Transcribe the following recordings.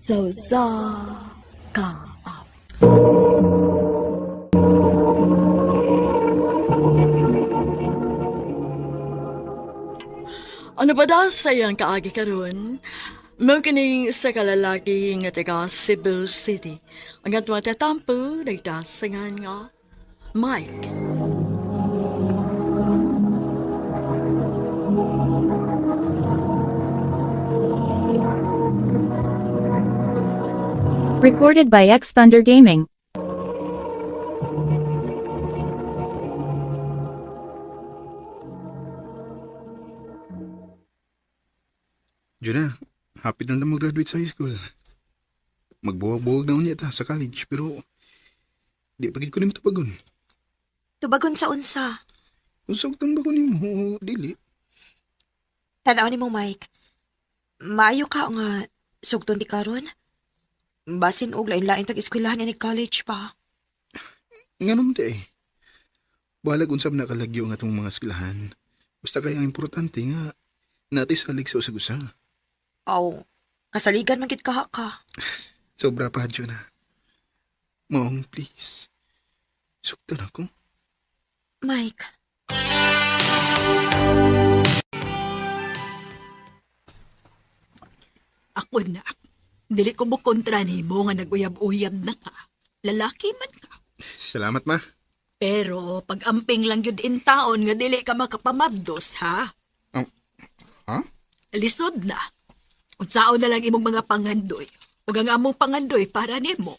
So sa ka. Ano ba daw sayang kaagi karon? Mao kining sa kalalaki nga taga Cebu City. Ang atwa tatampo nagdasangan nga Mike. Recorded by X Thunder Gaming. Juna, hapit na mag-graduate sa high school. Magbuwag-buwag na unya ta sa college, pero di pagid ko nimo tubagon. Tubagon sa unsa. Usog tang ba ko nimo o dili? Tanaw ni mo, Mike. Maayo ka nga sugton di karon. Basin og lain-lain tag eskwelahan ni college pa. Nganom di eh. Balag unsab na kalagyo nga itong mga eskwelahan. Basta kaya ang importante nga natay salig sa usag-usa. Aw, kasaligan man gid ka. Sobra pa, Juna. Maong, please. Suktan ako. Mike, Ako na. Dili ko mo kontra ni mo nga naguyab-uyab na ka. Lalaki man ka. Salamat, ma. Pero pag amping lang yun in taon nga dili ka makapamabdos, ha? Ha? Lisod na. Unsaon na lang imong mga pangandoy. Huwag ang among pangandoy para nimo.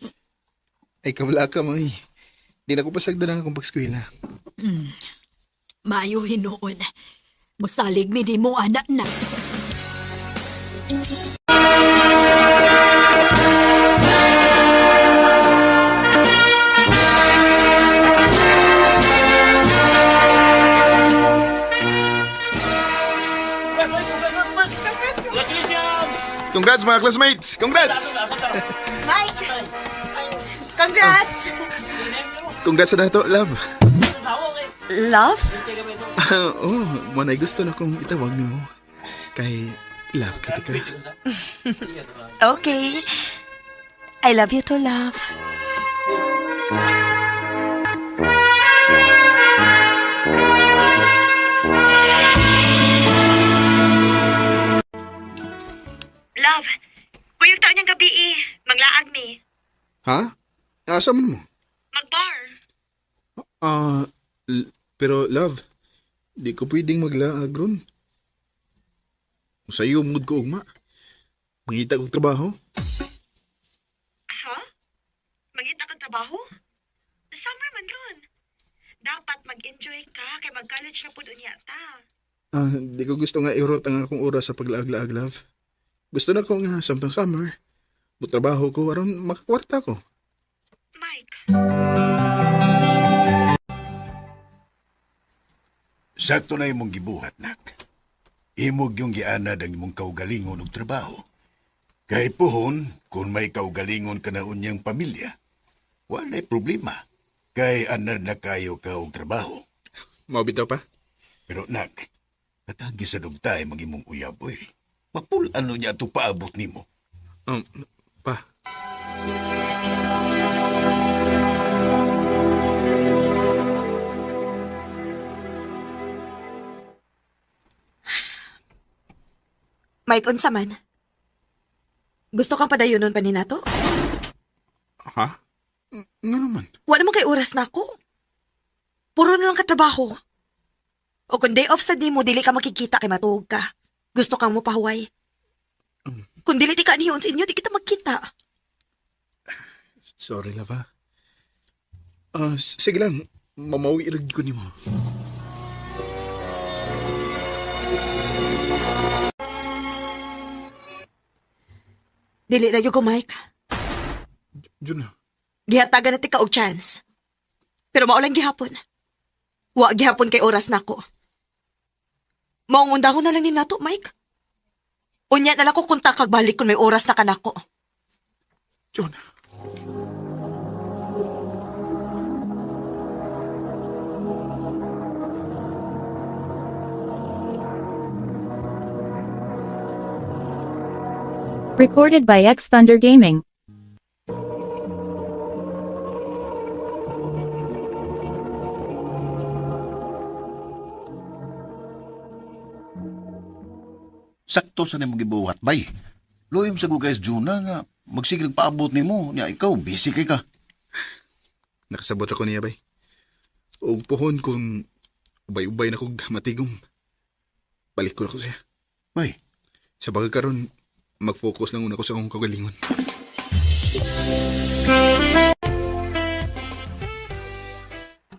Ay, kabala ka, ma. Di na ko pasagda na akong pagskwela. Maayo hinuon. Musalig mi ni mo anak na. Congrats, mga classmates! Congrats! Mike! Congrats! Congrats sa dato, love. Love? Oh, manay gusto na kong itawag ni mo. Kay love kita ka. Okay. I love you to love. Love, kuyog taon niyang gabi Manglaag mi. Ha? Asa man mo? Magbar. Pero love, di ko pwedeng maglaag ron. Sa'yo mood ko ugma. Mangita kong trabaho. Ha? Mangita kang trabaho? Summer man ron. Dapat mag-enjoy ka kay mag-college na po doon yata. Di ko gusto nga i-rot ang akong oras sa paglaag-laag, love. Gusto na ko nga samtang summer. Trabaho ko aron makakwarta ko. Mike, Sakto na imong gibuhat, nak. Imog yung gianad ang imong kaugalingon og trabaho. Kay puhon, kung may kaugalingon ka na unyang pamilya, walay problema. Kay anad na kayo ka og trabaho. Mabitaw pa? Pero nak, katagi sa dugtay magimong uyab, oy. Mapul ano niya ito paabot nimo. Pa. Mike, unsa man? Gusto kang padayunon pa ni nato? Ha? Nga naman. Wala naman kay oras na ako. Puro na lang katrabaho. O kung day off sa di mo, dili ka makikita kay matuog ka. Gusto kang mupahuway. Kung dili ti ka niyon sa inyo, di kita magkita. Sorry, love. Sige lang. Mamawi irag ko ni mo. Dili na yung Mike. Diyan na. Gihatagan na ti ka og chance. Pero maulang gihapon. Wa gihapon kay oras na ako. Maungundahon na lang ni nato, Mike. Unya na lang ko kunta kag balik kung may oras na kanako. John. Recorded by X Thunder Gaming. Sakto sa nimo gibuhat bay. Loyom sa guys Juna nga magsigig paabot nimo nya ikaw busy kay ka. Nakasabot ako niya, bay. Og pohon kung ubay-ubay na kog matigom. Balik ko na ko siya. Bay, Sa bagay karon, mag-focus lang una ko sa akong kagalingon.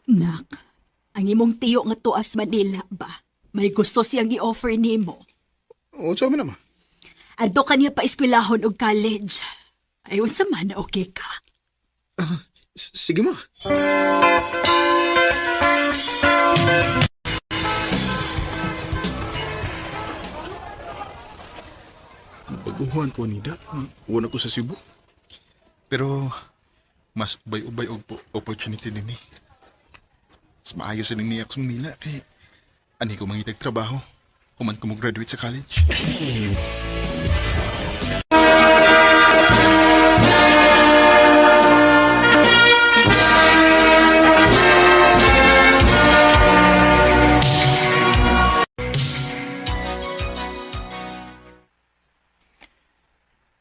Nak, ang imong tiyo nga tuas Manila ba? May gusto siyang i-offer nimo. O, sa amin naman. Adto ka niya pa eskwelahon og college. Ayon sa man, okay ka? Sige ma. Baguhan ko nida. Una ko sa Cebu. Pero, mas ubay-ubay og opportunity din eh. Mas maayos sa niya sa Manila kay ani ko mangitag trabaho. Human ko mo graduate sa college.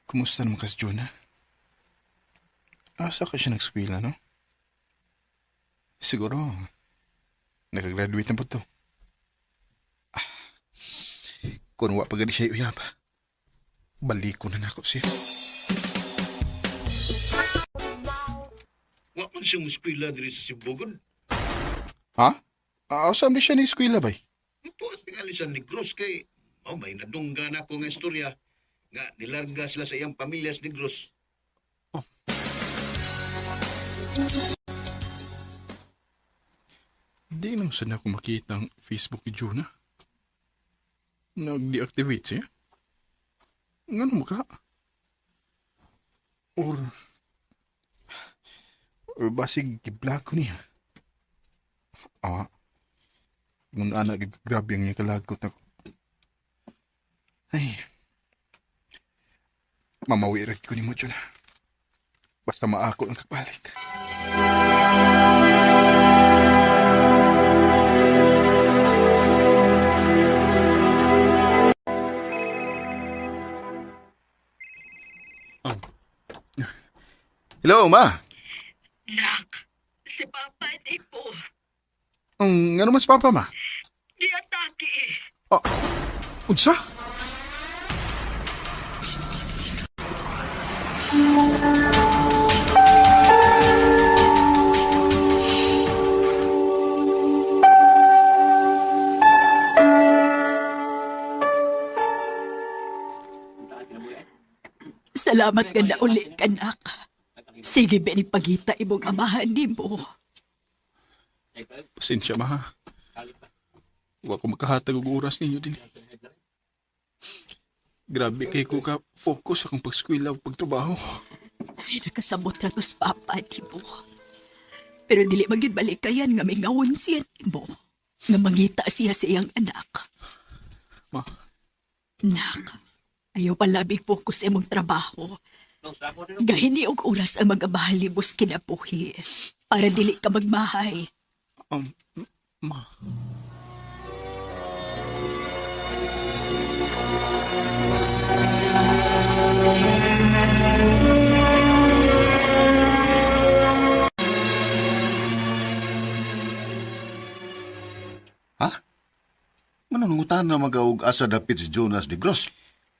Kumusta naman ka si Jonah? Asa ka siya nag-skwela, no? Siguro, nakagraduate na po to. Kung wa pa gani siya uyab, balik ko na nako siya. Wa man siyang eskwela diri sa Sibugon. Ha? Saan di siya na-skwela bay? Ito at pingalisan ni Gross kay may nadungga na ko nga istorya nga nilarga sila sa iyang pamilya sa Negros. Di nang sana ako makita ang Facebook ni Jonah. Nag-deactivate siya? Ngano mo ka? Or basig i-block ko niya. Ngun anak, grabe ang niya kalagot ako. Ay, mamawirat ko ni mo, Jonah. Basta maako ang kagbalik. Hello, ma. Nak, si Papa di po. Ano mas papa, ma? Di atake eh. Unsa? Salamat ka na ulit, kanak. Sige, benipagita imong amahan ni mo. Pasensya, ma. Huwag ko makahatag og oras ninyo din. Grabe kay ko ka focus akong pag-skwela o pagtrabaho. Ay, nakasabot na to sa papa ni mo. Pero dili magid balikayan nga may ngawon siya ni mo. Nga mangita siya sa iyang anak. Ma, Nak, ayaw palabig focus sa imong trabaho. Gahini og oras ang mga bahalibos kinabuhi para dili ka magmahay. ma. Ha? Mananungutan na mag-aug asa dapit si Jonas de Gross.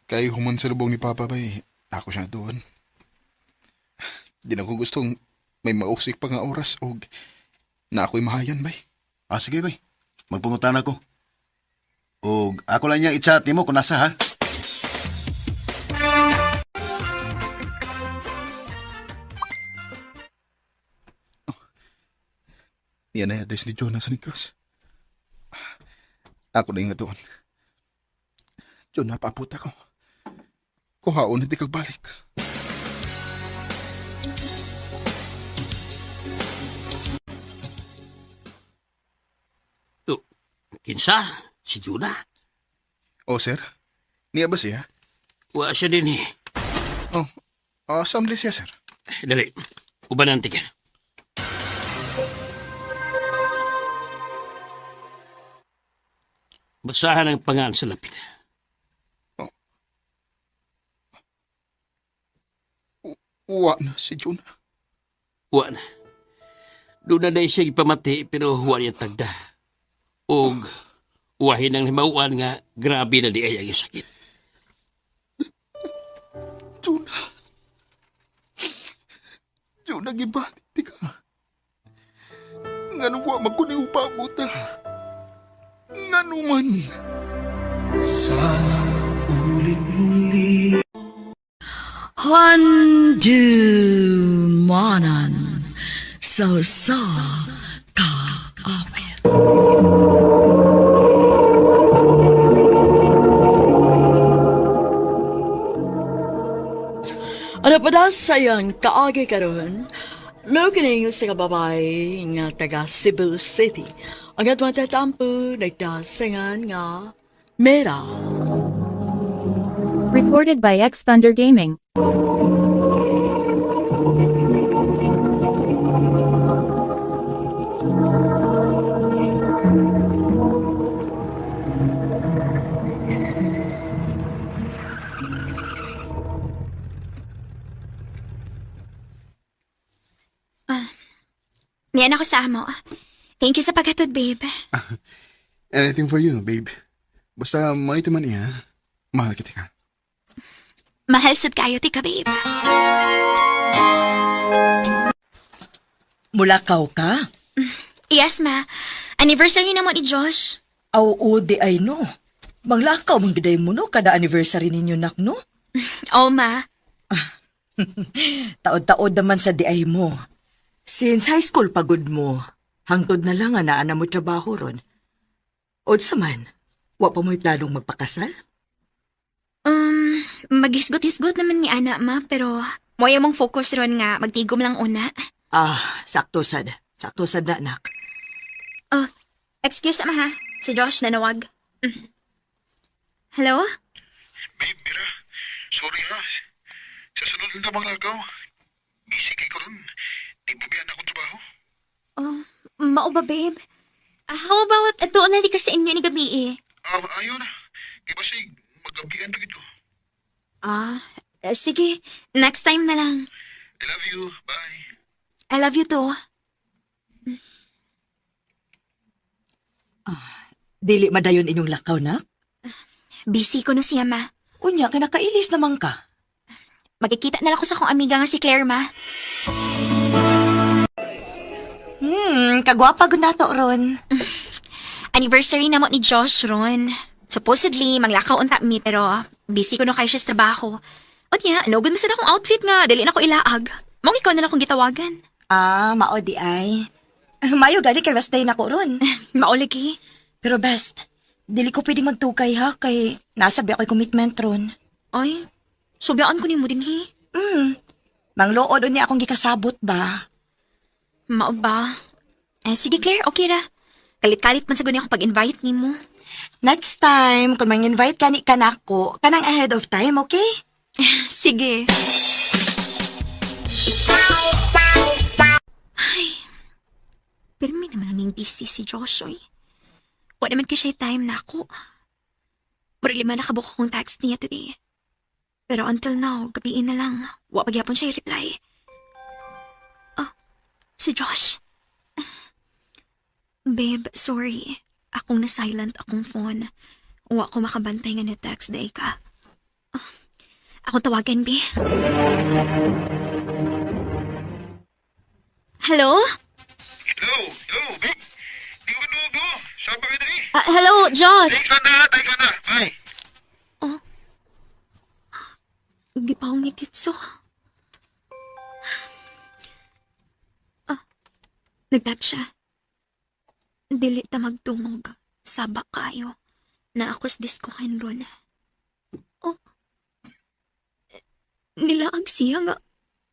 Kay human sa lubong ni Papa bay, ako siya doon. Di na ko gustong may mausik pa nga oras o na ako'y mahayan bay. Sige bay, magpungutan ako. O ako lang niya i-chat nimo kung nasa ha. Yan na address ni Jonas sa Negros. Ako na yung doon. John, napaput ako. Kuhaon na di kagbalik. Kinsa? Si Juna? O, sir? Niya ba siya? Wa siya din eh. Saan siya, sir? Dali, ubanan ka. Basahan ang pangalan sa lapid. Uwa na si Juna. Uwa na. Doon na siya ipamati pero huwa niya tagda. Og uwahin ang himauan nga grabe na di ay ang sakit. Juna. Juna, gibalit ka. Nga nung wa magkuni upabuta. Nga naman. Handumanan sa ka awit. Ano pa da sayang kaagi karon? Mao kining sa kababay nga taga Cebu City. Ang atong tatampo nagdasangan nga Mera. Recorded by X Thunder Gaming. Niyan ako sa amo. Thank you sa paghatod, babe. Anything for you, babe. Basta manito man iya, mahal kita ka. Mahal sad kayo, tika, babe. Mulakaw ka? Yes, ma. Anniversary naman ni Josh. Aw, di ay no. Manglakaw mong giday mo no, kada anniversary ninyo nak no? Oo, ma. Taod-taod naman sa di ay mo. Since high school pagod mo, hangtod na lang nga naa mo trabaho ron. Odsa man, wa pa mo'y planong magpakasal? Magisgot-hisgot naman ni ana, ma, pero mo mong focus ron nga magtigom lang una. Sakto sad na anak. Excuse ma ha, si Josh nanawag. Hello? Babe, Mira, sorry ha. Sa sunod na manglakaw, busy kay ko ron. Di ba biyan akong trabaho? Mao ba, babe? How about ato na di ka sa inyo ni gabi eh? Ayaw na. Di ba sig, mag-abian na ito. Sige, next time na lang. I love you. Bye. I love you too. Dili madayon inyong lakaw nak? Busy ko no siya, ma. Unya, ka nakailis naman ka. Magkikita na lang ko sa kong amiga nga si Claire, ma. Kagwapa gun nato ron. Anniversary na mo ni Josh ron. Supposedly, maglakaw unta mi, pero busy ko no kayo siya sa trabaho. O niya, nugod mo sa akong outfit nga, dali na ko ilaag. Mong ikaw na lang kong gitawagan. Mao di ay. Mayo gani kay rest day na ko ron. Mauligi. Pero best, dili ko pwedeng magtukay ha, kay nasabi ako'y commitment ron. Ay, subyaan ko ni mo din, hi. Manglood niya akong gikasabot ba? Mao ba? Sige Claire, okay ra. Kalit-kalit man sa ako pag-invite ni mo. Next time, kung mang-invite ka ni kanako, kanang ahead of time, okay? Sige. Ay, pero may naman ang busy si Joshua. Wala naman kasi time na ako. Marili man nakabuka kong text niya today. Pero until now, gabiin na lang. Wa pagyapon siya i-reply. Si Josh. Babe, sorry. Akong na-silent akong phone. Wa ko makabantay nga na text day ka. Ako tawagan, be. Hello? Hello, babe. Di ko dugo. Saan pa kayo dali? Hello, Josh. Tay ka na. Bye. Gipaw ni Titso. Nagtag siya. Dili ta magtungog. Saba kayo. Na ako's diskuhan ron. Nilaag siya nga.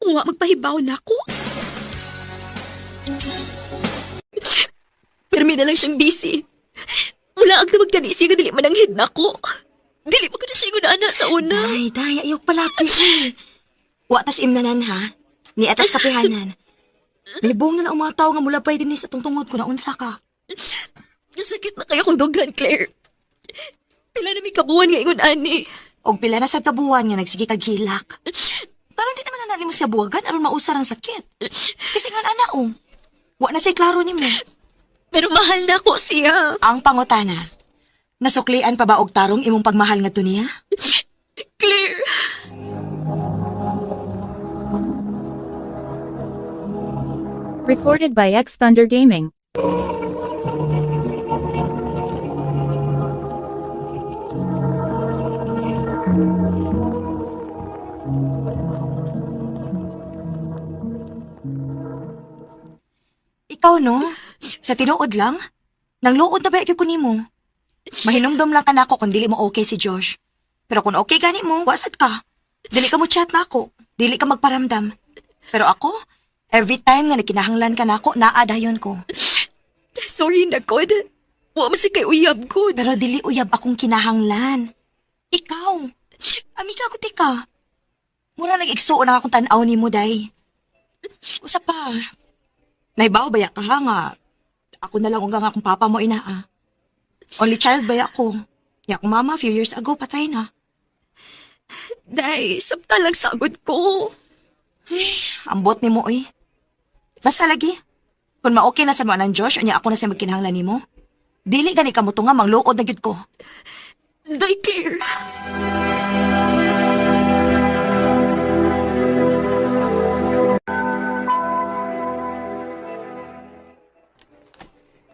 Wa magpahibaw na ako. Pero may na lang siyang busy. Mula ang namagdani siya nga dili mananghid na ako. Dili mo ko na siya gunaan sa una. Day, ayok palapit eh. Wa tas imnanan ha. Ni atas kapihanan. Nalibong na ang mga tao nga mulapay din ni sa tungtungod ko na unsa ka. Sakit na kayo kong dugan, Claire. Pila na may kabuhan nga ingon, ani. Og pila na sa kabuwan nga nagsige kag hilak. Parang di naman na mo siya buwagan aron mausar ang sakit. Kasi nga ana wa na say klaro nimo. Pero mahal na ko siya. Ang pangutana, nasuklian pa ba og tarong imong pagmahal nga niya? Claire. Recorded by X Thunder Gaming. Ikaw no? Sa tinuod lang? Nang luod na ba ko nimo? Mahinumdom lang ka nako kung dili mo okay si Josh. Pero kung okay gani mo, wasad ka. Dili ka mo chat na ako. Dili ka magparamdam. Pero ako, every time nga nakinahanglan ka nako, naadayon ko. Sorry na, God. Wa man si kay uyab, God. Pero dili uyab akong kinahanglan. Ikaw, amiga ko tika. Mura nag-igsuon na akong tanaw ni mo, day. Usa pa, naibaw baya ka ha nga. Ako na lang nga akong papa mo inaa. Only child baya ko. Ya akong mama few years ago patay na. Day, sabta lang sagod ko. Ambot ni mo, oy. Basta lagi. Kung ma-okay na sa mga ng Josh, anya ako na siya magkinahanglan ni mo. Dili gani ka mo nga, mangluod na gyud ko. Day, Claire.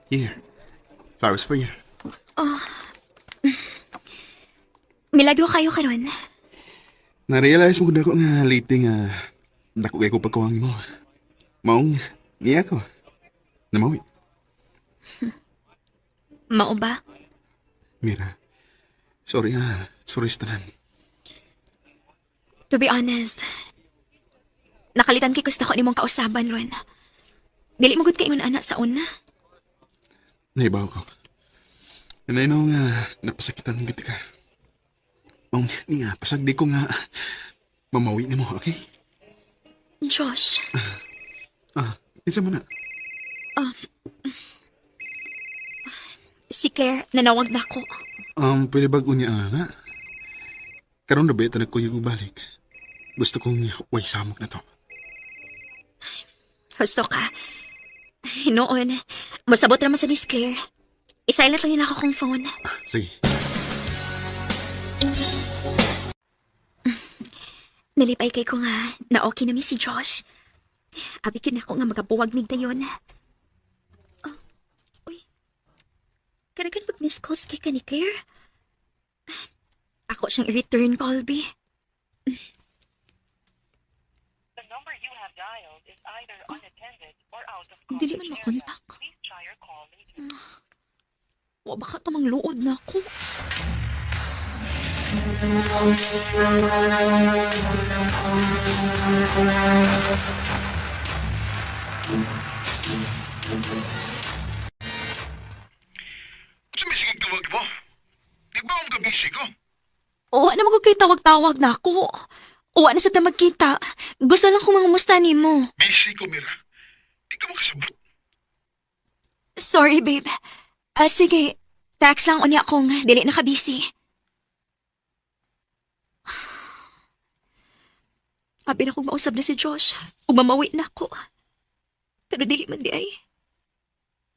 Here. Flowers for you. Milagro kayo karon. Na-realize mo ko nga late nga dako kay ko pagkawang mo. Maong niya ko. Namawi. Mao ba? Mira. Sorry sorry sa tanan. To be honest, nakalitan kay gusto ko nimong kausaban ron. Dili mo gud kay ingon anak sa una. Naibaw ko. Nainaw nga napasakitan ng ka. Maong niya, pasagdi ko nga mamawi ni mo, okay? Josh. Isa mo na. Si Claire, nanawag na ako. Pwede ba niya na? Karon na ba ito nagkuyog balik? Gusto kong way samok na to. Gusto ka? Noon, masabot naman sa Miss Claire. Isilent lang yun ako kong phone. Sige. Nalipay kay ko nga na okay na mi si Josh. Abi kin ako nga magabuwag mig dayon. Uy. Kanagan pag miss calls kay ka ni Claire? Ako siyang i-return call, B. The number you have dialed is either unattended or out of coverage. Dili man makontak. Please try your call later. Wa baka tumang luod na ako. Sumisigig tawag mo. Di ba ang kabisi ko? Uwa na magkay tawag-tawag na ako. Uwa na sa ta magkita. Gusto lang kong mangumusta ni mo. Busy ko, Mira. Di ka makasabot. Sorry, babe. Sige. Text lang unya akong dili nakabisi. Abi na kong mausap na si Josh. Umamawi na ako. Pero dili man di ay.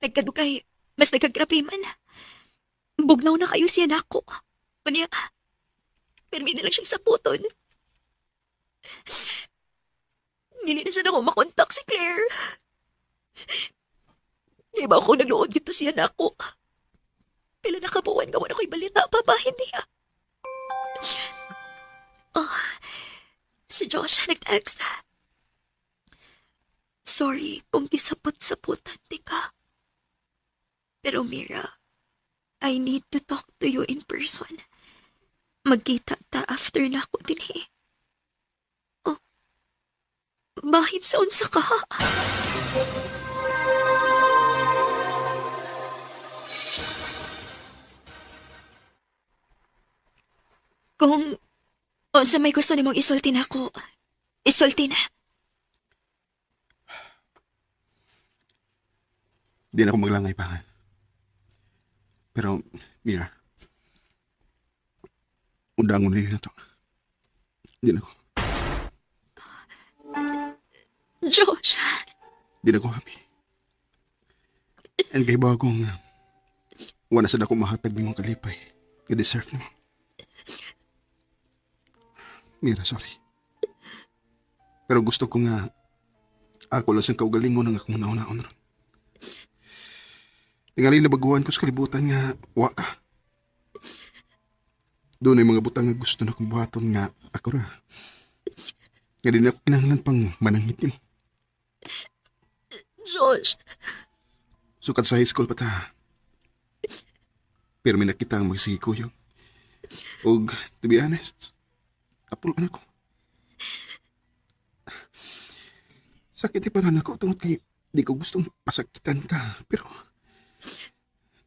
Nagkadugay. Mas nagkagrabe man. Bugnaw na kayo siya na ako. Unya, permi na lang siyang saputon. Dili na sana ako makontak si Claire. Di ba ako nagluod dito siya na ako? Pila nakabuwan gawa na ko'y balita papahin niya. Si Josh nag-text. Sorry kung gisapot-saputan di ka. Pero Mira, I need to talk to you in person. Magkita ta after na ako din eh. Bahid sa unsa ka? Kung unsa may gusto nimong isulti nako, Isulti na. Di na ako maglangay pa. Pero, Mira, undangon nila na to. Di na ako. Josh, Di na ako happy. And kay ba akong wala sa dako mahatag ni mong kalipay. I-deserve mo. Mira, sorry. Pero gusto ko nga ako lang sa kaugalingon ng akong nauna-on ron. Tingali na baguhan ko sa kalibutan nga wa ka. Doon ay mga butang nga gusto na kong buhaton nga ako ra. Nga din ako kinahanglan pang manangit mo. Josh, Sukat sa high school pa ta. Pero may nakita ang magsikuyo. Og, to be honest, apulan ako. Sakit para na ako tungod kay di ko gustong pasakitan ka. Pero,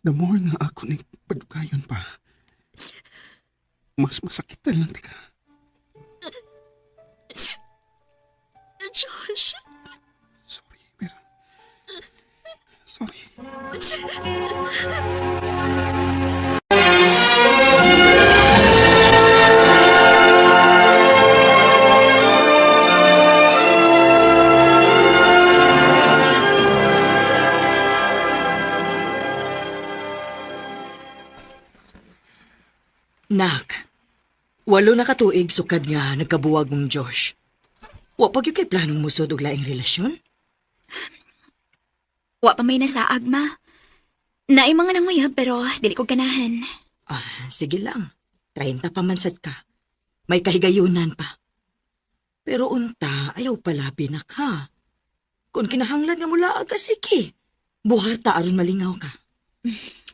the more nga ako ni padugayon pa, mas masakitan lang ka. Josh. Sorry, Mira. Sorry. Nak, 8 na katuig sukad nga nagkabuwag mong Josh. Wa pa gyud kay planong musod og laing relasyon? Wa pa may nasaag, ma. Naay mga nanguyab pero dili ko ganahan. Sige lang. 30 pa man sad ka. May kahigayunan pa. Pero unta, ayaw palabi na ka. Kung kinahanglan nga mula aga, sige. Buhata aron malingaw ka.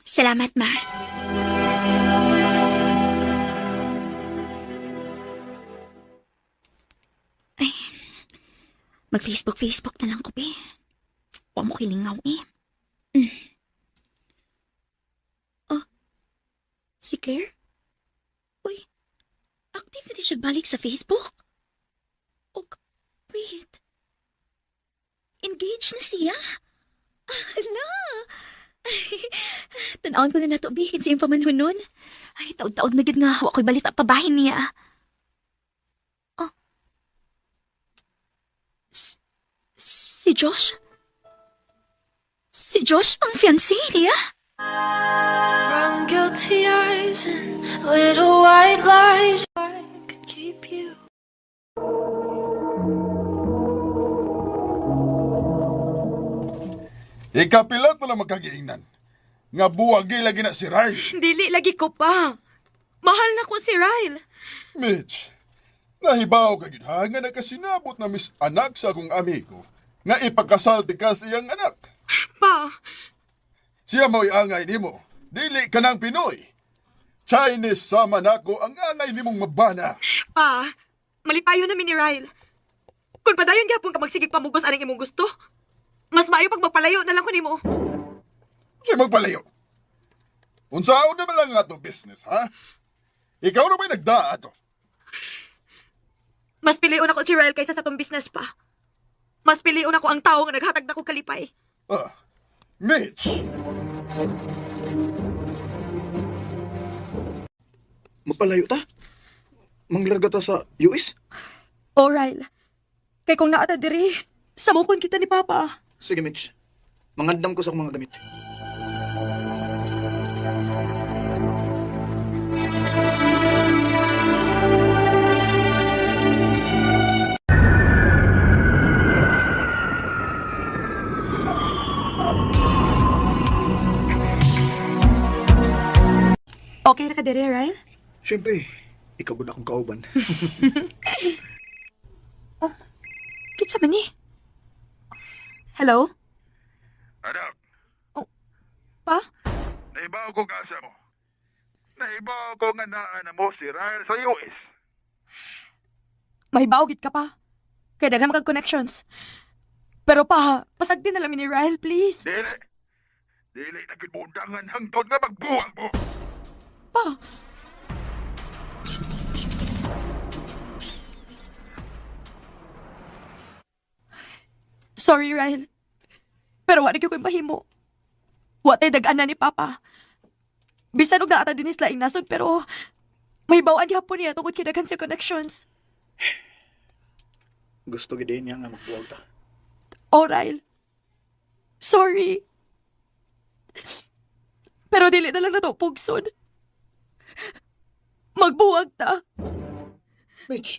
Salamat, ma. Ay, mag-Facebook na lang ko, be. Huwag mo kilingaw, eh. Oh, si Claire? Uy, active na din siya balik sa Facebook. Oh, wait. Engaged na siya? Ala! Tanawon ko na nato, be. Sa iyong pamanhunon. Ay, taod-taod na gid nga. Huwag ko'y balita pa bahin niya. Oh. Si Josh? Si Josh ang fiancé niya? Brown guilty eyes and little white lies. I could keep you. Ikapilat na lang magkagiingnan. Nga buwagi lagi na si Ryle. Dili lagi ko pa. Mahal na ko si Ryle. Mitch, nahibaw ka yun ha, nga nakasinabot na mis anak sa akong amigo nga ipakasalti ka sa iyang anak. Pa, Siya mo'y angay nimo. Dili ka ng Pinoy. Chinese sama nako ang angay nimong mabana. pa, malipayo namin ni Ryle. Kung padayon gyapon ka magsigig pamugos aning imong gusto, mas maayo pag magpalayo na lang ko nimo. Siya magpalayo. Unsaon naman lang nga itong business, ha? Ikaw na ba'y nagdaa to? Mas piliun ako si Ryle kaysa sa tong business pa. Mas piliun ako ang tao nga naghatag na ko kalipay. Mitch! Magpalayo ta? Manglarga ta sa US? O Ryle, kay kung naata diri, samukon kita ni Papa. Sige, Mitch. Mangandam ko sa akong mga gamit. Okay na ka diri, Ryle? Siyempre, ikaw ba na akong kauban? Kitsa man ni? Hello? Anak, Pa? naibaw ko kasa mo. Naibaw ko nga naan mo si Ryle sa US. Mahibaw gid ka pa. Kaya daghang mga connections. Pero pa, pasagdi na lang ni Ryle, please. Dili. Dili na gibundangan hangtod nga magbuwag mo. Pa. Sorry, Ryle. Pero wala ko yung mahimo. Watay dagaan na ni Papa. Bisan og naata din isla nasod pero may bawaan gihapon niya tungod kinagan sa connections. Gusto gid niya nga magbuwag ta. Oh, Ryle. Sorry. Pero dili na lang na to pugsod. Magbuwag ta. Mitch.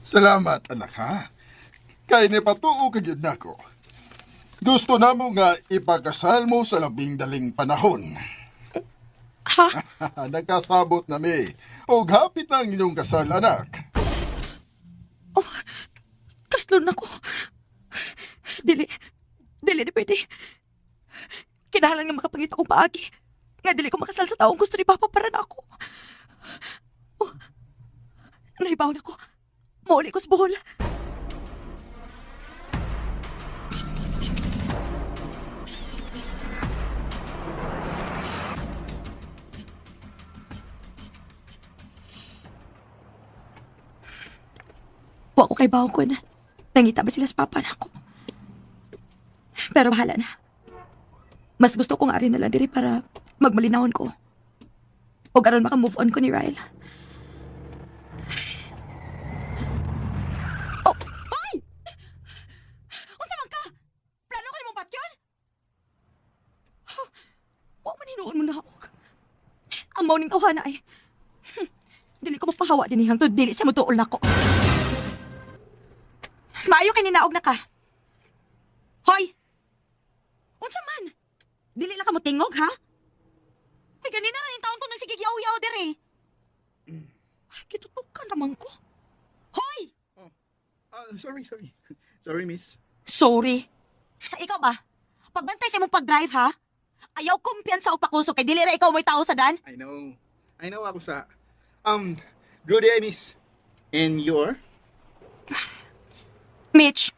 Salamat, anak, ha? Kay ni patuo ka gyud nako. Gusto namo nga ipakasal mo sa labing daling panahon. Ha? Nagkasabot na mi. O hapit na ang inyong kasal, anak. Kaslon ako. Dili di pwede. Kinahanglan nga makapangita kong paagi. Nga dili ko makasal sa taong gusto ni Papa para na ako. Oh, nahibaw na ko. Mauli ko sa buhol. Wa ko kay Bawkon. Nangita ba sila sa Papa na ako? Pero bahala na. Mas gusto kong ari na lang diri para magmalinawon ko. O karon maka-move on ko ni Ryle. Oh, ay! Unsa man ka? Plano ka nimong patyon? Wa man hinuon mo na ako. Ang mauning tawhana ay. Dili ko mapahawa din hangtod dili sa mutuol nako. Maayo kay ninaog na ka. Hoy! Unsa man? Dili lang ka mo tingog, ha? Ay, ganina rin yung taon ko nagsigigyaw-yaw dere. Ay, kitutukan naman ko. Hoy! Sorry. Sorry, miss. Sorry. Ikaw ba? Pagbantay sa imong pag-drive, ha? Ayaw kumpiyansa o pakuso kay dili ra ikaw may tao sa dan. I know ako sa... good day, miss. And your? Mitch.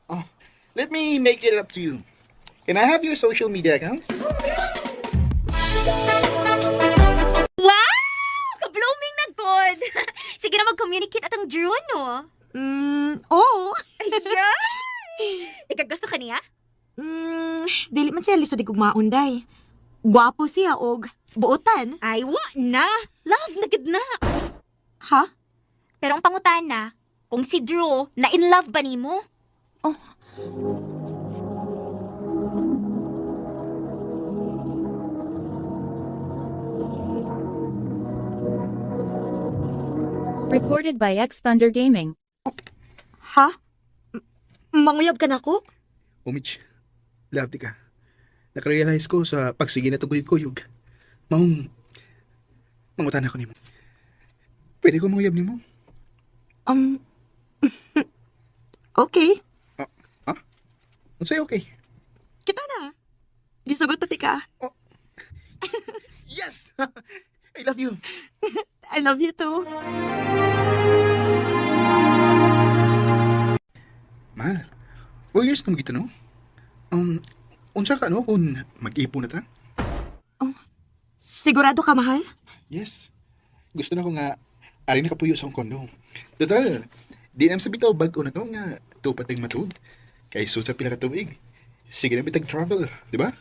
Oh, let me make it up to you. Can I have your social media accounts? Wow! Ka-blooming na god! Sige na mag-communicate atong drone, no? Oo. Ikaw gusto ka niya? Dili man siya lisod kong maunday. Gwapo siya og buotan. Ay, wa na. Love na gid na. Ha? Pero ang pangutana, kung si Drew, na-in love ba nimo? Oh. Recorded by X Thunder Gaming. Ha? Manguyab ka na ko? Mitch, love di ka. Nakarealize ko sa pagsige na tuguyog-kuyog. Mangutan ako nimo. Pwede ko manguyab nimo? Okay. Unsay okay? Kita na. Gisugot na tika. Yes! I love you. I love you too. Mahal, 4 years na magita, no? Unsa ka, no? Kung mag-ipon na ta? Sigurado ka, mahal? Yes. Gusto na ko nga, ari na kapuyo sa akong kondo. Total, di naman sa bitaw bag-o na to nga, tupating matug. Kay susa pila ka tuig. Sige na bitag travel, di ba?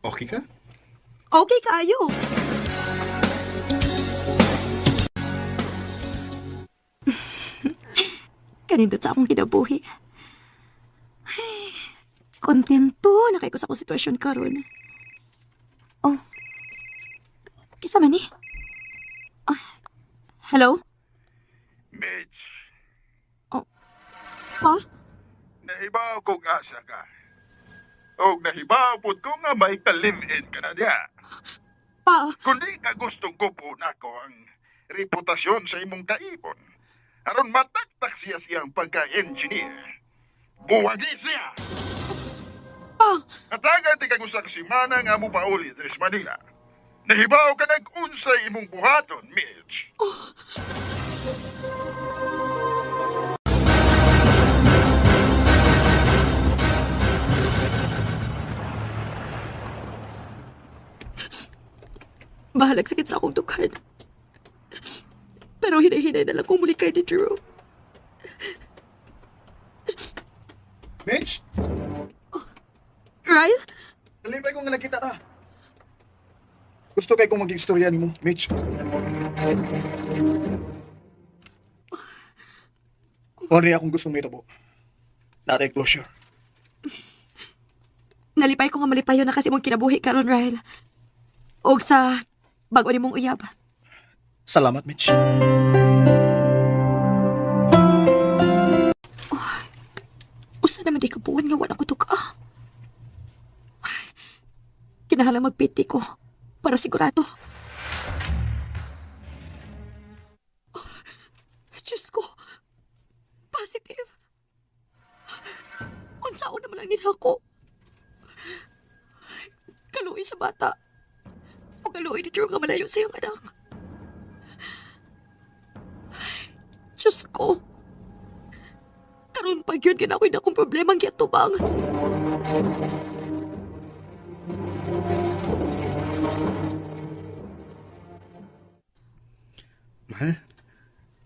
Okay ka? Okay kayo. Kanindot sa akong kinabuhi. Ay, kontento na kay ko sa akong sitwasyon karon. Oh. Kisa man ni? Hello? Mitch, Pa? nahibaw kong asa ka. O nahibaw po ko nga may ka-live-in ka na diya. Pa? Kundi ka gustong kupo na ko ang reputasyon sa imong kaipon. Aron mataktak siya siyang pagka-engineer. Buwagi siya! Pa? Katagan ti kag usa ka semana nga mo pauli diri sa Manila. Nahibaw ka nag-unsay imong buhaton, Mitch. Bahalag sakit sa akong dughan. Pero hinay-hinay na lang kung muli kay ni Drew. Mitch? Ryle? Nalipay ko nga nakita ta. Gusto kay kong mag-istorya ni mo, Mitch. Ano niya akong gustong mahitabo. Natay closure. Nalipay ko nga malipayo na kasi mong kinabuhi karon, Ryle. Og sa bago ni mong uyab. Salamat, Mitch. Usa naman di kabuan nga wala ko tuka. Kinahanglan magpiti ko para sigurado. Diyos ko. Positive. Unsaon naman lang nila ako. Kaluoy sa bata. O kaluoy ni Drew nga malayo sa iyong anak. Diyos ko. Karoon pag yun, ginakoy na akong problema ang giyatubang. Mahal,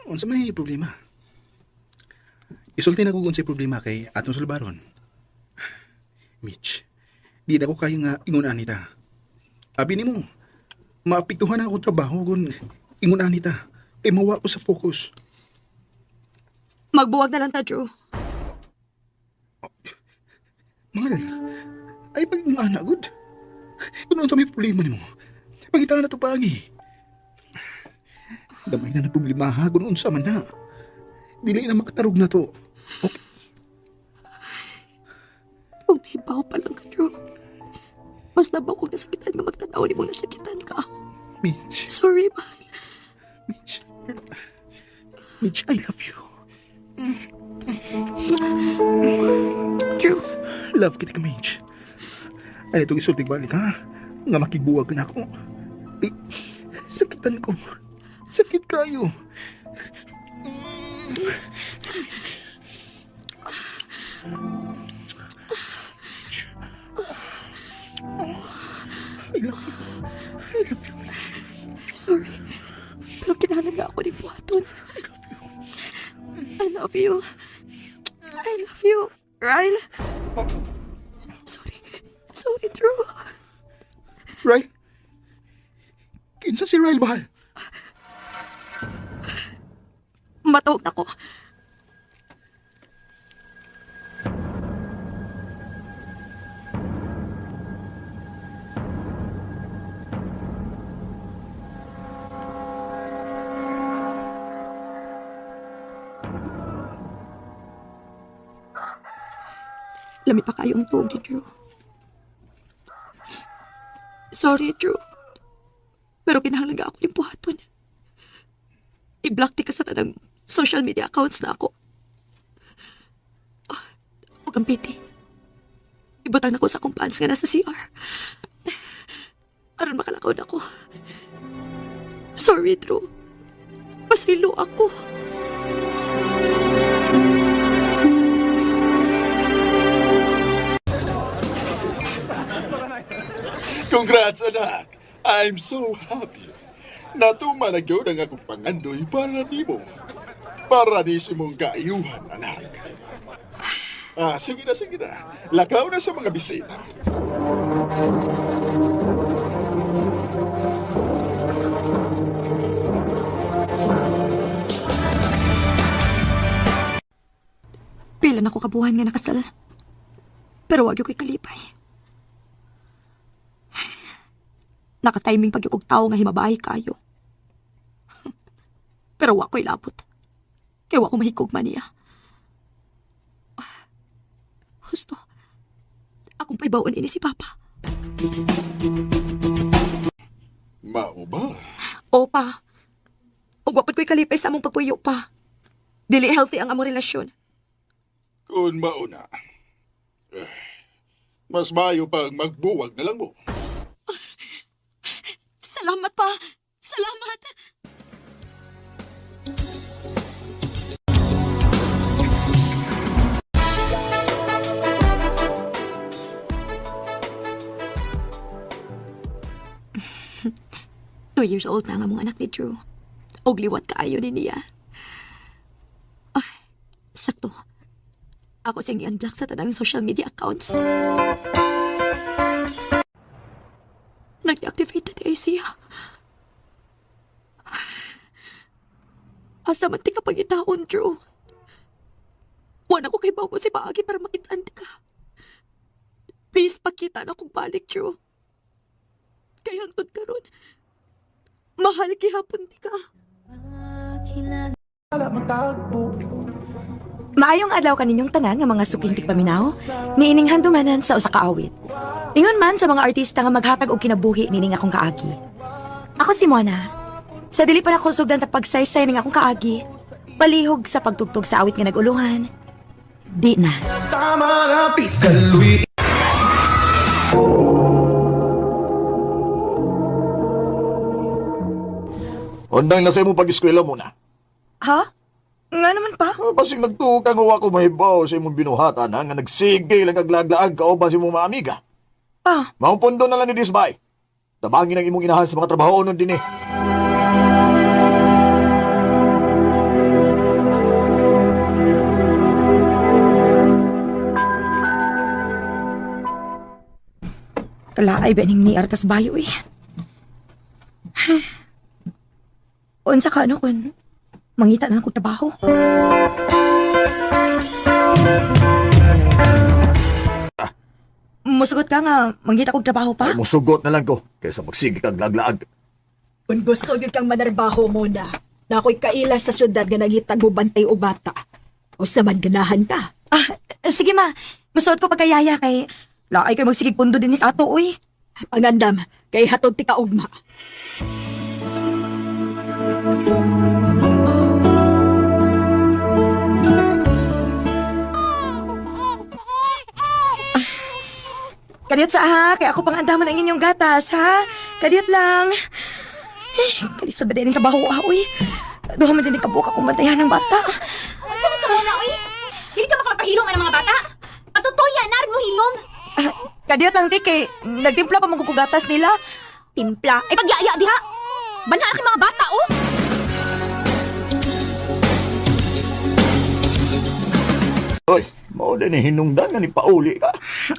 unsa may problema? Isulti na ko kung unsay problema kay atong sulbaron. Mitch, di na ko kayo nga ingunan nita. Abi ni mo, maapektuhan na ako trabaho kung ingunan nita. Kay mawa ko sa focus. Magbuwag na lang ta, Drew. Mahal, ay pag ingunan good. Kung unsa may problema ni mo, pangitaan na to pagi. Damay na problema ha, kung unsa man na. Dili na makatarog na to. Okay. Kung nahibaw pa lang ka, Drew. Mas nabaw kong nasakitan nga magtanaw ni mong nasakitan ka. Mitch. Sorry, mahal. Mitch, I love you. Drew. Love kita ka, Mitch. Ano itong isulting balik, ha? Nga makigbuwag na ako. Eh, sakitan ko. Sakit kayo. I love you. I love you. Sorry. Pero kinahanglan ako ni buhaton. I love you. I love you, Ryle. Sorry. Sorry, Drew. Ryle? Kinsa si Ryle, bahal? Matawag na ko. Lami pa kayo ang tuog ni Drew. Sorry, Drew. Pero kinahalaga ako ng buhaton. I-block ti ka sa tanang social media accounts na ako. Huwag kang piti. Ibutang na ko sa akong pants nga nasa CR. Aron makalakaw na ako. Sorry, Drew. Pasilo ako. Congrats, anak! I'm so happy. Natuman na yun ang akong pangandoy para di mo. Para di si mong kaayuhan, anak. Sige na, sige na. Lakaw na sa mga bisita. Pila na ko kabuhan nga nakasal. Pero wag yung ko'y kalipay. Nakatiming pag yung tao nga himabahay kayo. Pero wa ko'y labot. Kaya wa ko mahikog man niya. Gusto. Akong paibaon ini si Papa. Mao ba? O pa. O wapad ko'y kalipay sa among pagpuyo pa. Dili healthy ang among relasyon. Kung mauna. Mas mayo pang magbuwag na lang mo. Salamat pa. Salamat. 2 years old na nga mong anak ni Drew. Og liwat kaayo ni niya. Ay, sakto. Ako siyang i-unblock sa tanang social media accounts. Nag-deactivate na siya. Asa man ti ka pagitaon, Drew. Wala ko kay bago si Paagi para makitaan ka. Please, pakita na kong balik, Drew. Kaya hangtod ka ron. Mahal kihapon ti ka. Maayong adlaw kaninyong tanan nga mga suking tigpaminaw, niining handumanan sa usa ka awit. Ingon man sa mga artista nga maghatag og kinabuhi nining akong kaagi. Ako si Mona. Sa dili pa na ko sugdan sa pagsaysay ning akong kaagi, palihog sa pagtugtog sa awit nga naguluhan. Di na. Tama na, pista Louis. Undang na sa imong pag-eskwela muna. Ha? Nga naman pa? Basing nagtuo ka nga ako mahibaw sa imong binuhatan ha, nga nagsige lang kaglaglaag kauban sa imong mga amiga. Pa? Maumpundo na lang ni Disbay. Tabangin ang imong inahan sa mga trabaho nun din eh. Kalaay ba ning ni Artas Bayo eh. Unsa ka ano kun mangita na lang kong trabaho. Musugot ka nga, mangita kong trabaho pa? Ay, musugot na lang ko, kaysa magsige kag laglaag. Kung gusto gid kang manarbaho mo na ako'y kailas sa syudad nga nangitag mo bantay o bata. O sa man ganahan ka. Sige ma, musuot ko pagkayaya kay laay kay magsigig pundo din sa ato, uy. Pangandam, kay hatod ti kaugma. Kadiyot sa ha, kaya ako pang andaman ang inyong gatas, ha? Kadiyot lang. Kalisod ba din ang trabaho, uy? Duha man din kabuka kung bantayan ng bata. Asa mo ka muna, uy? Hindi ka makapahilom ang mga bata. Patutoya, narin mo hilom. Kadiyot lang, Tiki. Nagtimpla pa magkukugatas nila. Timpla? Ay, pagyaya diha. Banha na mga bata, oh. Hoy, mao din ni hinungdan nga ni pauli ka.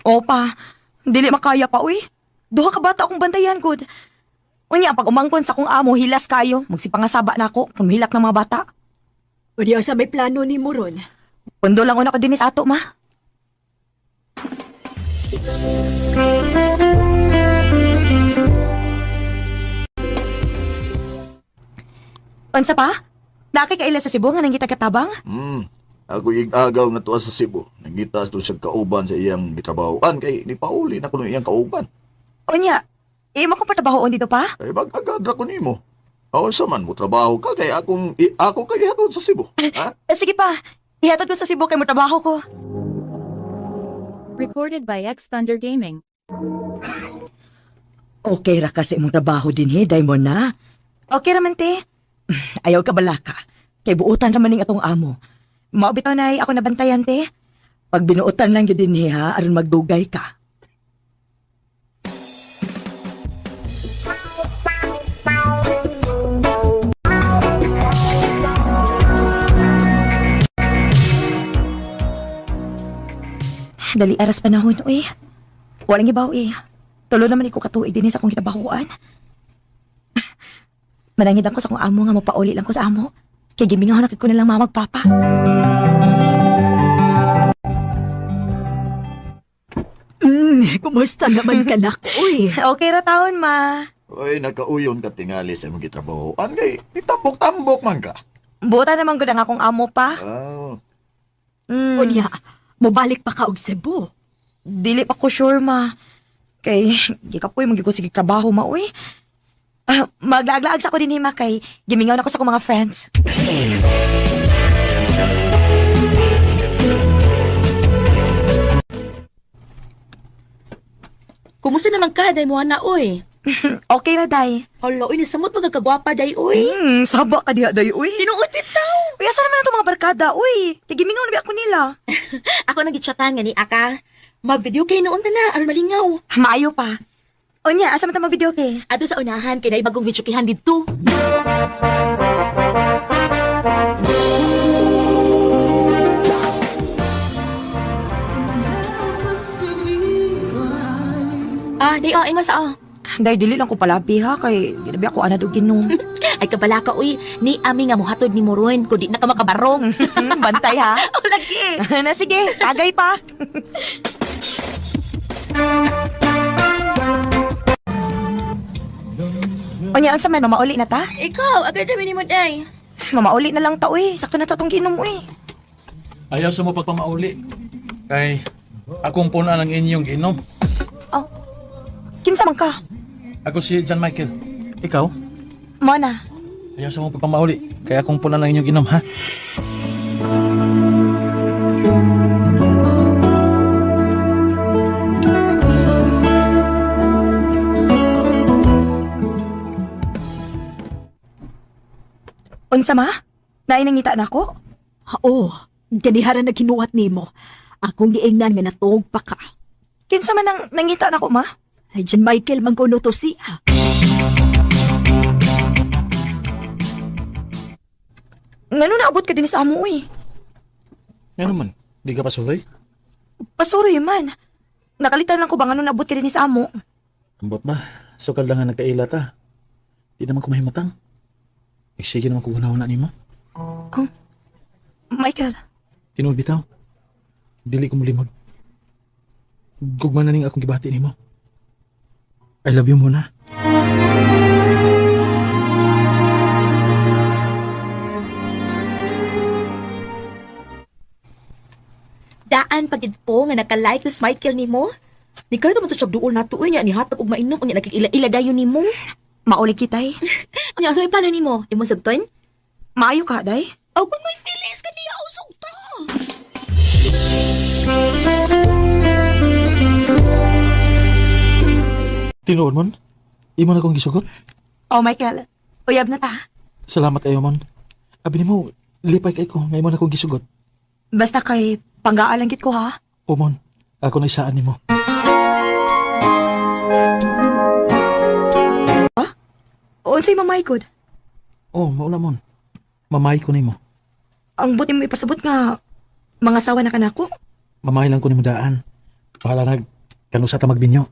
Opa, dili makaya pa, uy. Duha ka bata akong bantayan, good. Unya, pag umangkon sa kong amo, hilas kayo. Magsipangasaba na ako kung hilak ng mga bata. O diya sa may plano ni mo ron. Pundo lang una ko din sa ato, ma. Unsa pa? Nakikaila sa Cebu nga nangita katabang? Ako igagaw nga tuwa sa Cebu. Nangita doon siya kauban sa iyang gitrabahoan kay ni pauli na kuno iyang kauban. Unya, imo kong patabahoon dito pa? Ay mag-agadra ko nimo. Aon sa man mo trabaho ka kay ako kay hatod sa Cebu. Ha? Sige pa, ihatod ko sa Cebu kay mo trabaho ko. Recorded by X Thunder Gaming. Okay ra kasi mong trabaho din Daimon na. Okay raman, te. Ayaw ka balaka. Kay buutan naman ning atong amo. Mao bitaw na ako nabantayan, te. Pag binuutan lang yun din ha, aron magdugay ka. Dali aras panahon, uy. Walang ibaw, eh. Tulo naman ko katuig din sa akong kinabahuan. Manangid ako sa akong amo nga mapauli lang ko sa amo. Kay gimingaw na ko nilang mga magpapa. Kumusta naman ka na, uy? Okay ra taon, ma. Uy, nagkauyon ka tingali sa imong gitrabahoan kay itambok-tambok man ka. Buta naman gud ang akong amo pa. Oh. Unya, mobalik pa ka og Cebu. Dili pa ko sure, ma. Kay, di ka po yung magigusig trabaho, ma, uy. Maglaag-laag sa ako din, ma, kay gimingaw na ko sa akong mga friends. Kumusta naman ka, day mo na, oy? Okay na, day. Hala, uy, nasamot magkagwapa, day, oy. Saba ka diha, day, uy. Tinuod bitaw. Uy, asa naman itong mga barkada, uy. Kay gimingaw na ba ako nila? Ako nag-chatan nga ni Aka. Mag-video kay noon na, aron malingaw. Maayo pa. O niya, asa man ta mag-video kay? Ato sa unahan, kaya bagong video kihan dito. Di imo sa Dahil dili lang ko palabi ha, kay ginabi ako anad og ginom. Ay kabala ka, uy. Ni ami nga muhatod ni Moron, kundi na ka makabarong. Bantay ha. O lagi. Na sige, tagay pa. O niya, unsa man, mamauli na ta? Ikaw, agad namin ni mo, day. Mamauli na lang ta, uy. Sakto na to itong ginom, uy. Ayaw sa mo pagpamauli. Kay akong punan ang inyong inom. Kinsa man ka? Ako si John Michael. Ikaw? Mona. Ayaw sa mo pagpamauli. Kaya akong punan ang inyong inom, ha? Unsa ma? Nainangita na ako? Oo, ganiharan na kinuwat nimo. Akong giingnan nga natuog pa ka. Kinsa man nang nangita na ko, ma? Ay, John Michael, mangkuno to siya. Ngano naabot ka din sa amo, uy? Ano man? Di ka pasuloy? Pasuroy man. Nakalitan lang ko ba ngano naabot ka din sa amo? Ambot ba? Sukal lang nga nagkailat, ha? Di naman ko mahimatang. Sige naman ko ganawa na ni mo. Michael. Tinuod bitaw. Dili ko mulimod. Gugma na ning akong gibati ni mo. I love you muna. Daan pagid ko nga naka-like sa Michael nimo. Di ka naman to siyag duol na tuoy niya, nihatag og mainom, unya nagkila-ila dayon nimo. Mauli kitay. Unya, sa may plano nimo? Imong sugton? Maayo ka, day? Oh, kung may feelings ka niya, usog ta. Tinuod mon? Imo na kong gisugot? Oh, Michael. Uyab na ta. Salamat kayo mon. Abi nimo, lipay kay ko, ngay mo na kong gisugot. Basta kay panggaalang git ko, ha? Umon, ako na isaan nimo. Unsay mamay kod? Oh, maula mon. Mamay ko nimo. Ang buti mo ipasabot nga mga sawa na kanako. Mamay lang ko nimo daan. Pahala nag kanusa ta magbinyo.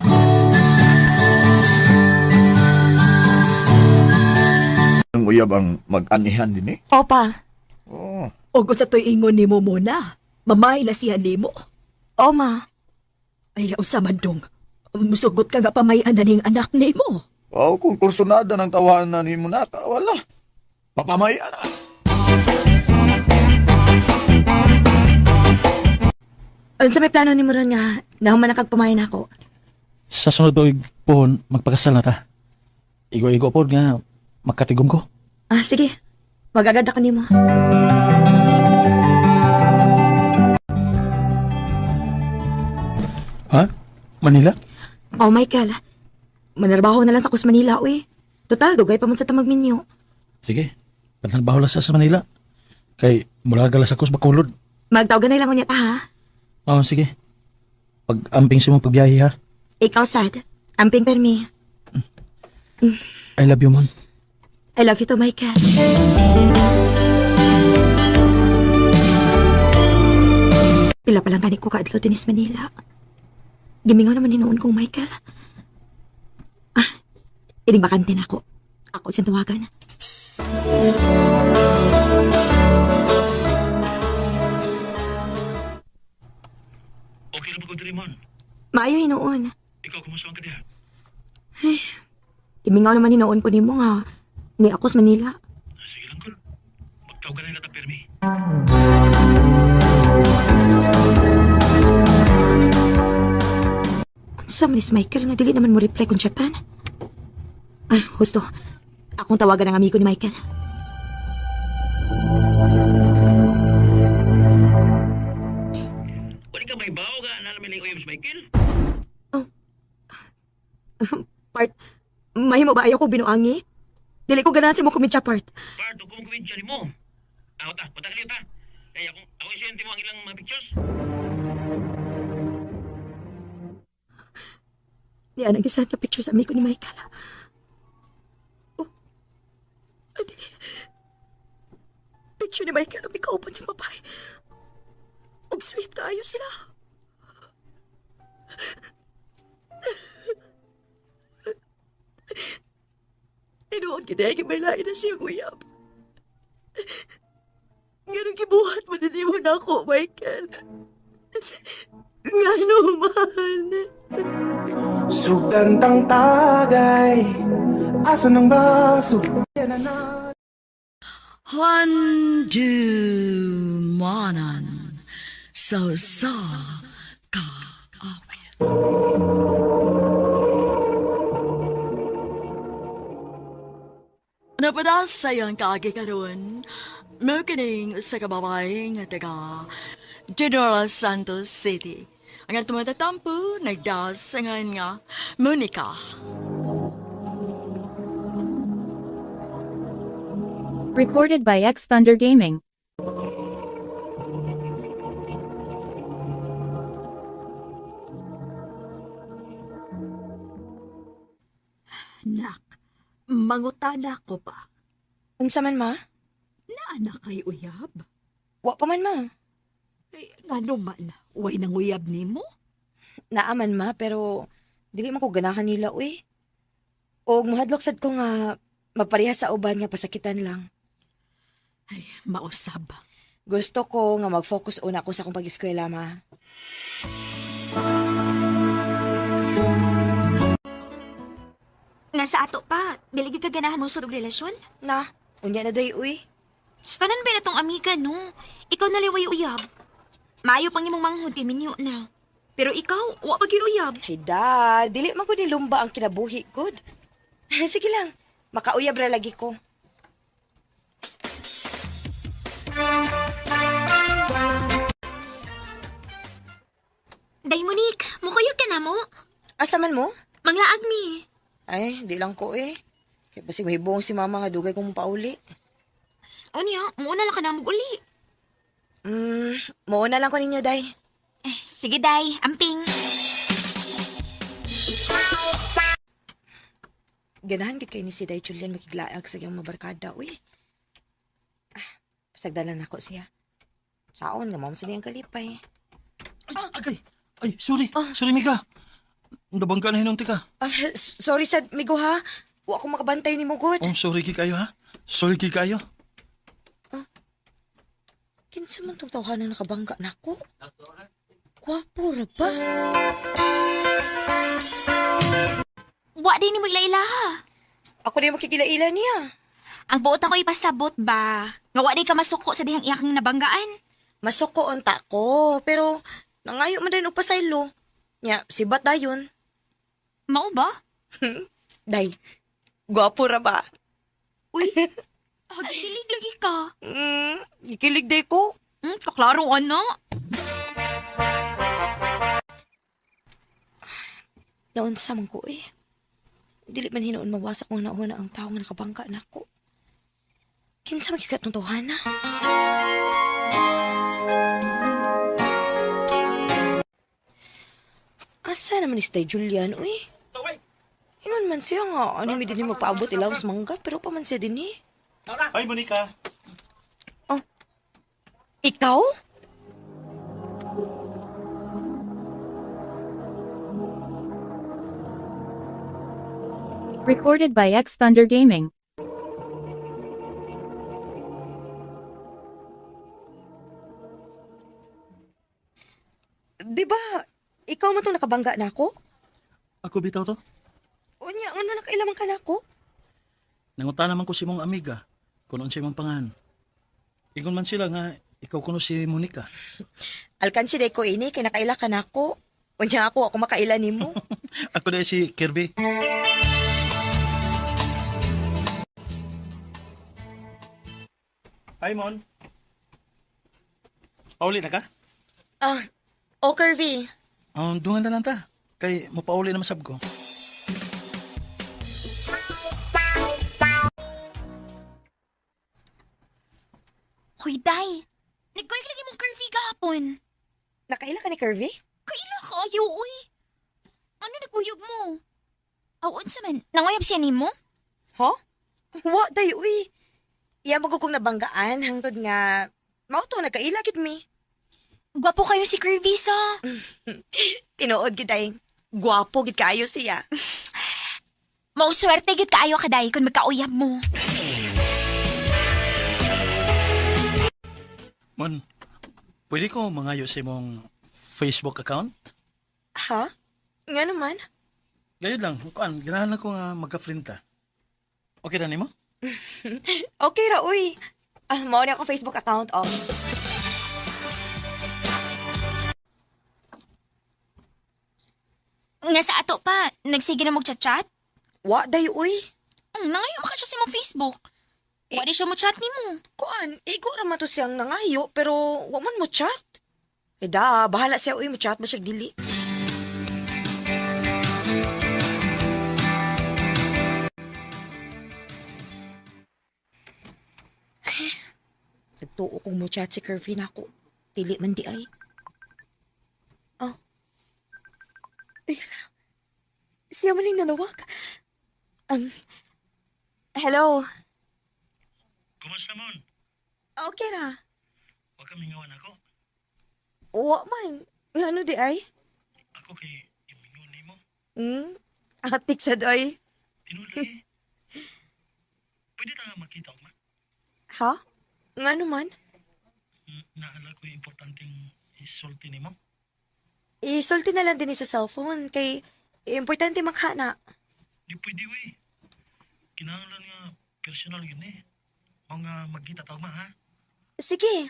Ang uyab ang mag-anihan din eh. Opa. Oh. O sa to'y ingon nimo muna. Mamay na siya nimo. O, ma. Ayaw sa mandong. Musugot ka nga pamayan na ning anak nimo. Wow, kung kursunada ng tawanan ni mo na, wala. Papamaya na. Unsa may plano nimo ron nga nahuman na kagpamayan ako? Sa sunod og pohon, magpakasal na ta. Igo-igo po nga magkatigom ko. Sige. Magagad ako nimo. Ha? Manila? Oh, Michael. Manarbaho na lang sa Kus Manila, uy. Total, dugay pa man sa tamag minyo. Sige. Patanbaho lang sa Manila. Kay mula gala sa kus bakulod. Magtawagan na lang ko niya pa, ha? Oo, sige. Pag-amping si mo pagbiyahe, ha? Ikaw, sad. Amping permi. I love you, mon. I love you too, Michael. Pila pa lang ganit ko kaadlaw din sa Manila. Gimingaw naman hinoon kong Michael. Ining bakante na ako. Ako siyang tawagan. Okay na ba ko Rimon? Maayo hinoon. Ikaw kumusta ka diha? Gimingaw naman hinoon po nimo nga. Ni ako sa Manila. Sige lang, Kol. Magtawagan na nila ta permi. Sa Miss Michael nga dili naman mo reply kung chatan. Husto. Akong tawagan ng amigo ni Michael. Wali ka may bawo ka na namin yung Miss Michael? Part, mahimo ba ayaw ko binuangi? Dili ko ganahan si mo kumidya, Part. Part, kung kumidya ni mo. Ta, punta ka ta. Kaya ako isente mo ang ilang mga pictures. Niya nang isa na picture sa amin ko ni Michael. Oh, adi. Picture ni Michael ang ikaupon sa babae. Og sweet tayo sila. Inoon kinaya may na siyang uyab. Ganun gibuhat mo na mo na ako, Michael. Nga naman. Sugdantang tagay, asa ng baso. Handumanan sa ka awit. Napadas sayang kaagi karon, mo kining sa kababay nga taga General Santos City. Ang atong matatampo, nagdasangan nga Monica. Recorded by X Thunder Gaming. Nak, mangutana ko pa. Unsa man, ma? Naanak kay uyab? Wa pa man, ma. Ay, ngano man, way nang uyab nimo? Naaman, ma, pero dili man ko ganahan nila, uy. O mahadlok sad ko nga mapareha sa uban nga pasakitan lang. Ay, mausab. Gusto ko nga mag-focus una ko sa akong pag-eskwela, ma. Nga sa ato pa, dili gyud ka ganahan mo sa relasyon? Na, unya na day, uy. Tanan ba na tong amiga, no? Ikaw na liway uyab. Maayo pang imong manghod kay minyo na. Pero ikaw, wa pa gyud uyab. Hey, da, dili man ko nilumba ang kinabuhi, good. Sige lang, makauyab ra lagi ko. Day Monique, mukuyog ka na mo? Asa man mo? Manglaag mi. Ay, di lang ko eh. Kaya pa si mahibong si mama nga dugay kong pauli. O niya, muna lang ka na mag-uli. Mauna lang ko ninyo, day. Sige, day. Amping. Ganahan kay ni si Day Julian makiglaag sa iyang mabarkada, uy. Pasagdalan ako siya. Saon nga, ma'am, sa niyang kalipay. Agay! Ay, sorry. Sorry, Mika. Nabang ka na hinong tika. Sorry, sad, migo, ha? Wa akong makabantay ni mo, God. Oh, sorry ki kayo, ha? Sorry ki kayo. Kinsa man tong tawhanan nakabangga na ako? Gwapo na ba? Wa din ni mo ila-ila, ha? Ako din makikila-ila niya. Ang buot ako ipasabot ba? Nga wa di ka masuko sa dihang iyakang nabanggaan. Masuko unta ko, pero nangayo man din og pasaylo. Nya, sibat dayon. Mao ba? Day, gwapo ra ba? Uy, hagilig lagi ka. Ikilig day ko. Kaklaro ano? Naunsa man ko eh. Dili man hinoon mawasak mo na ang tao nga nakabangka na ako. Kinsa magikat ng tawhana? Asa naman ni Stay Julian, uy? Ingon man siya nga, ano mi din magpaabot ilaw sa mangga, pero pa man siya din eh. Ay, Monica. Oh, ikaw? Recorded by X Thunder Gaming. Di ba, ikaw mo itong nakabangga na ako? Ako bitaw to? Unya, ano nakailaman ka na ako? Nanguta naman ko si mong amiga. Kunoon siya mong pangan. Ingon man sila nga, ikaw kuno si Monica. Alkansi day ko ini, kaya nakaila ka na ako. Unya ako makaila ni mo. Ako dahil si Kirby. Hi, Mon. Pauli na ka? Curvy. Dungan na lang ta. Kay mapauli na masab ko. Hoy, day. Nagkoy lagi mong curvy gahapon. Nakaila ka ni Curvy? Kaila ka, ayaw, uy. Ano uyog mo. Awon sa man, nanguyab siya ni mo? Ha? Wa, day, uy. Iya mo kong nabanggaan hangtod nga mauto nagkailagit mi. Gwapo kayo si Curvy, sa. Tinuod gid day. Gwapo gid kaayo siya. Mauswerte gid kaayo kaday kung magkauyab mo. Mon, pwede ko mangayo sa imong Facebook account? Ha? Nga naman? Gayod lang, kuan, ganahan ko nga magka-friend ta. Okay ra nimo? Okay ra, uy. Mao na ako Facebook account, oh. Nga sa ato pa, nagsige na mag-chat-chat? Wa, day, uy. Nangayo maka siya sa mong Facebook. Wa di siya mo chat ni mo. Kuan, igo raman to siyang nangayo, pero wa man mo chat. Da, bahala siya, uy, mo chat ba siya dili. Nagtuo kong mo chat si Curvy na ako. Dili man di ay. Oh. Ay, hala. Siya maling nanawag. Hello. Kumusta mon? Okay ra. Huwag kang mingawan ako. Wa man. Ano di ay? Ako kay imingon ni mo. Atik sa doy. Tinuli. Pwede ta nga makita og man. Ha? Nga naman? Naala ko yung importanteng isulti ni mo. Isulti na lang din sa cellphone kay importante makhana. Di pwede wey. Kinahanglan nga personal yun eh. Mga magkita tao ma ha. Sige.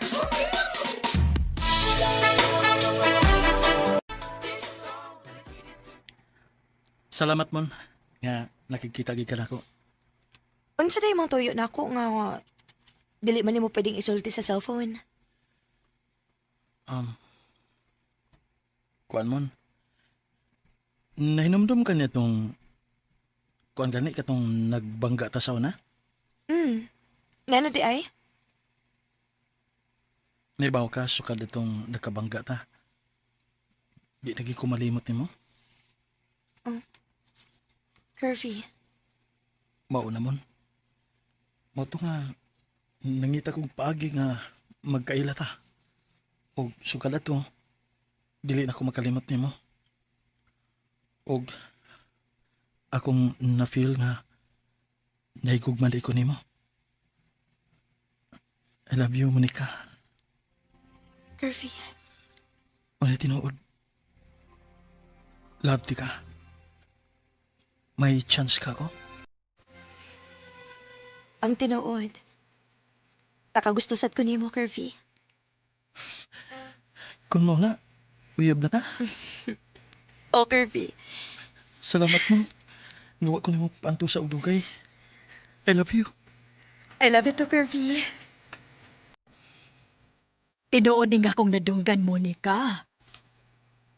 Salamat mon nga nakikita gid ka nako. Unsa day mong tuyo na ako nga dili man nimo pwedeng isulti sa cellphone. Kuan mon. Nahinumdum ka niya tong kuan gani katong nagbangga ta sa una? Ngano di ay? May bawa ka sukad itong nakabangga ta. Di lagi ko malimot nimo. Curvy. Mao namon. Mao to nga nangita kong paagi nga magkaila ta. Og sukad ato dili na ko makalimot nimo. Og akong na-feel nga nahigugman ko nimo. I love you, Monica. Curvy. Wala tinuod. Love ti ka. May chance ka ko? Ang tinuod. Takagusto sad ko nimo, Curvy. Kung mo nga, uyab na ta. Oh, Curvy. Salamat mo. Ngawa ko nimo panto sa udugay. I love you. I love you too, Curvy. Tinuod ni nga akong nadunggan, Monica.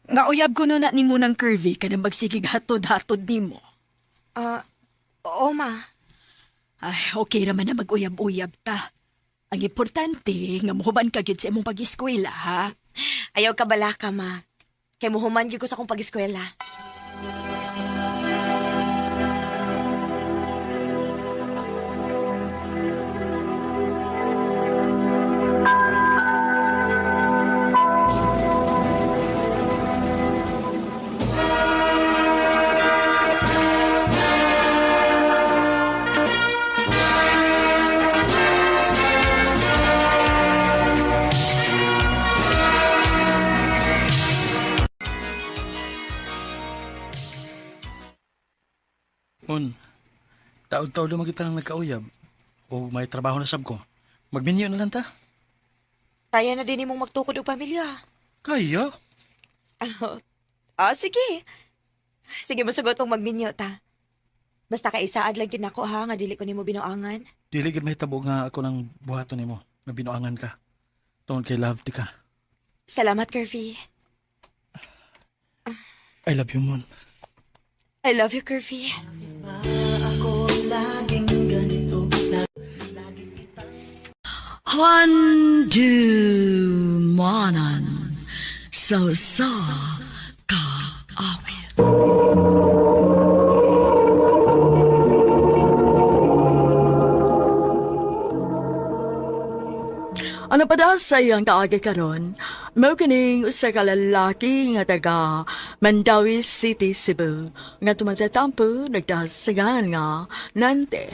Nga uyab ko na ni mo ng Curvy ka na magsigig hatod-hatod ni mo. Oo, ma. Ay, okay raman na mag-uyab-uyab ta. Ang importante, nga muhuman ka gyud sa imong pag-eskwela, ha? Ayaw ka bala ka, ma. Kay muhuman gyud ko sa akong pag-eskwela. Taod-taod naman kitang nagkauyab. O may trabaho na sab ko. Magminyo na lang ta. Kaya na din mong magtukod o pamilya. Kaya? Sige. Sige, masugot tong magminyo ta. Basta kaisaad lang din ako ha, nga dili ko nimo binuangan. Dili gid mahitabo nga ako ng buhaton nimo. Nga binuangan ka. Tungod kay love ti ka. Salamat, Curvy. I love you, Mon. I love you, Curvy. Handumanan sa ka awit. Ang napadasay ang kaagi karon, mao kining usa ka lalaki nga taga Mandawi City, Cebu, nga tumatatampo nagdasagan nga nante.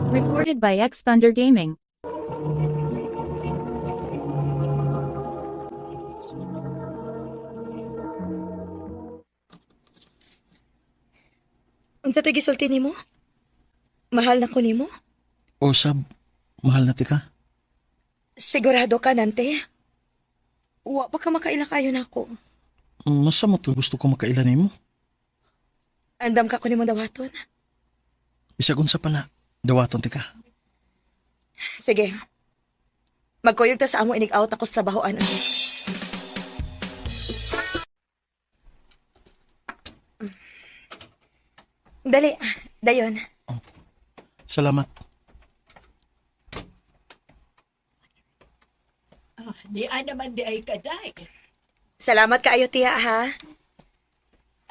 Recorded by X Thunder Gaming. Unsa to gisulti nimo? Mahal na ko nimo? O sab, mahal na ti ka. Sigurado ka, nante? Wa pa ka makaila kayo na ako. Masa mo to gusto ko makailan nimo? Andam ka ko nimo dawaton. Bisag unsa pa na, dawaton ti ka. Sige. Magkuyog ta sa amo inig-out ako sa trabahoan ulit. Dali, dayon. Salamat. Di naman di ay kaday. Salamat kaayo, tiya, ha?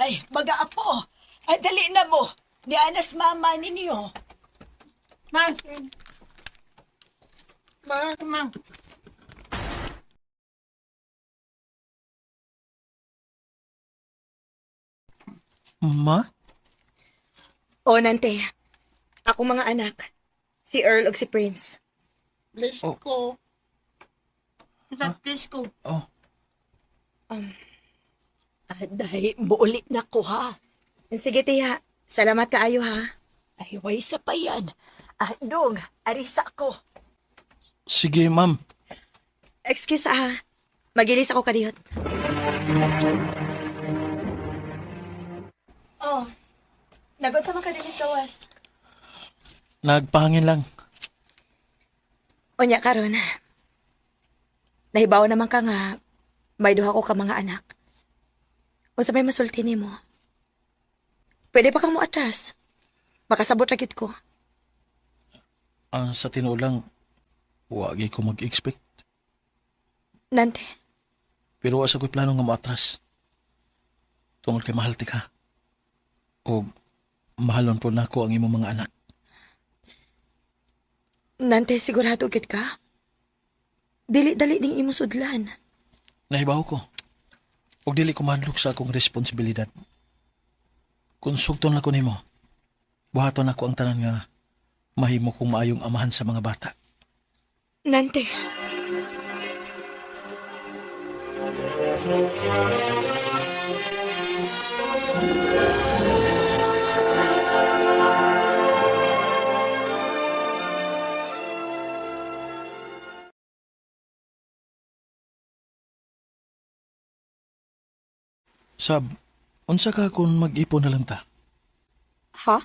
Ay, baga apo. Ay, dali na mo. Di anas mama ninyo. Mang. Mang. Ma? O, nante. Ako mga anak. Si Earl ug si Prince. Bless ko. Bless ko. Oh. Dahil buulit na ko ha. Sige, tiya. Salamat kaayo, ha? Ay, way sa pa yan. Dong, arisa ko. Sige, ma'am. Excuse, ha? Magilis ako kadiyot. Oh. Nagod sa mga kadilis gawas. Nagpahangin lang. Unya karon. Nahibaw naman ka nga may duha ko ka mga anak. Unsa may masulti nimo? Pwede pa kang muatras. Makasabot ra gyud ko. Sa tinuod lang, wagi ko mag-expect. Nante. Pero asa ko'y plano nga maatras. Tungod kay mahal ti ka. O mahalon po na ako ang imong mga anak. Nante, sigurado gid ka? Dili-dali ning imo sudlan. Nahibaw ko. Og dili ko madlok sa akong responsibilidad. Kung sugton na ko nimo, buhaton ako ang tanan nga mahimo kong maayong amahan sa mga bata. Nante. Sab, unsa ka kung mag-ipon na lang ta? Ha?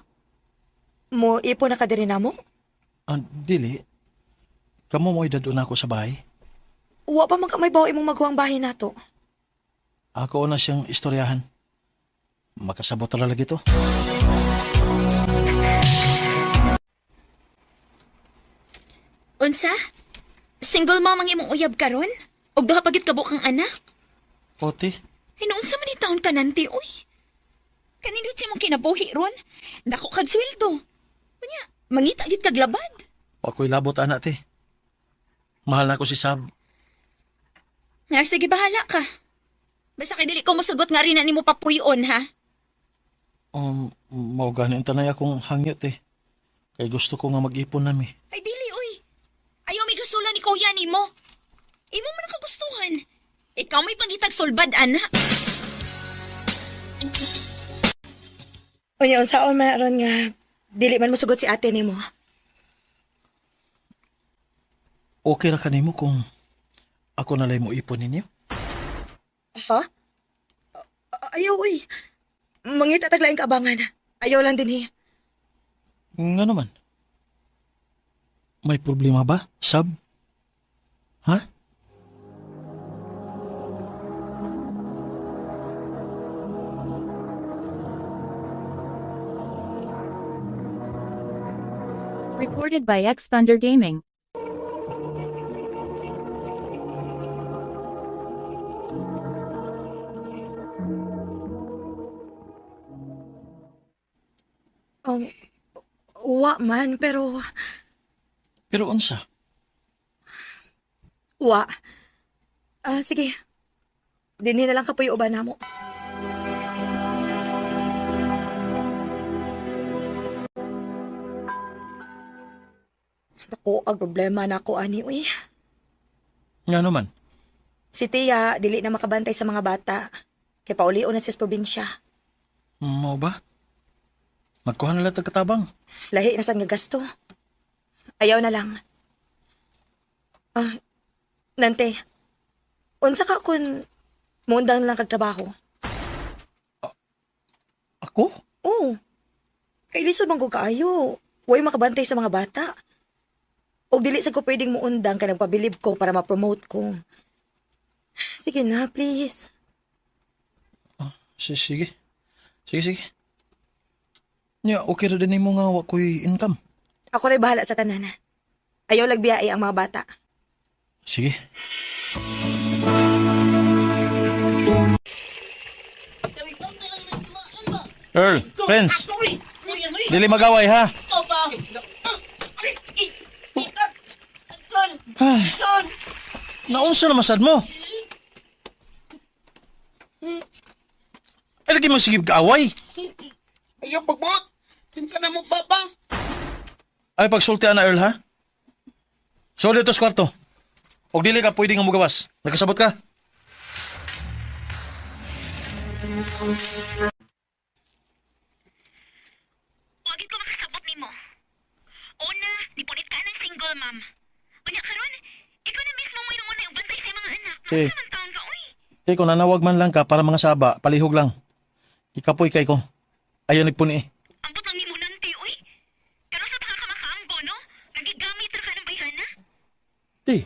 Mo ipo na ka diri namo? Dili. Kamo mo idadun ako sa bahay. Wa pa man ka may bawo imong maguwang bahay nato. Ako na siyang istoryahan. Makasabot na lagi to. Unsa? Single mom ang imong uyab karon? Og duha pagit kabukang anak? Oti, Ay, noon sa man taon ka nanti, uy. Kanindot si mong kinabuhi ron. Dako kag sweldo. Kanya, mangita gid kag labad. ako'y labot anak te. Mahal na ko si Sab. Nga, sige bahala ka. Basta kay dili ko masugot nga rin na nimo papuyon, ha? Mao gani ang tanay akong hangyot eh. Kay gusto ko nga mag-ipon nami. Ay, dili, uy. Ayaw may gasula ni kuya nimo. Imo man nakagustuhan. Ikaw may pangitag sulbad, anak. Unya, unsaon man ron nga dili man mosugot si ate nimo. Okay ra kanimo kung ako nalay mo ipon ninyo? Ha? Ayaw, uy. Mangita taglaing kaabangan. Ayaw lang din, Nga naman. May problema ba, Sab? Ha? Recorded by X Thunder Gaming. Wa man, pero... Pero unsa? Wa. Sige. Dinhi na lang kapuyo uban namo. Ako, ang problema na ako, ani, uy. Nga naman. Si Tia, dili na makabantay sa mga bata. Kaya paulion na siya sa probinsya. Mao ba? Magkuha na lang tagkatabang. Lahi na sa nga gasto. Ayaw na lang. Nante, unsa ka kung muundang lang kagtrabaho? Ako? Oo. Kay lisod man ko kaayo. Huwag makabantay sa mga bata. O dili sa ko pwedeng muundang ka nagpabilib ko para ma-promote ko. Sige na, please. Sige. Sige. Nya, okay ra din mo nga wa ko'y income. Ako rin bahala sa tanan. Ayaw lagbiyai ang mga bata. Sige. Earl, Prince. Dili magaway ha. Ay, naunsa na masad mo? Ay, lagi magsigib kaaway. Ayaw pagbuot. Hindi ka na mo, Papa. Ay, pagsultian na, Earl, ha? So, dito sa kwarto. Huwag dili ka pwede nga mugawas. Nagkasabot ka? Wagit ko makasabot nimo. Una, nipunit ka ng single mom. Unya karon, ikaw na mismo mo yung una yung bantay sa mga anak. Okay. Kung nanawag man lang ka para mga saba, palihog lang. Ikapoy kay ko. Ayaw nagpuni eh. Ambot lang nimo nanti, uy. Pero sa baka ka makaambo, no? Nagigamit ra ka ng bayhana. Di.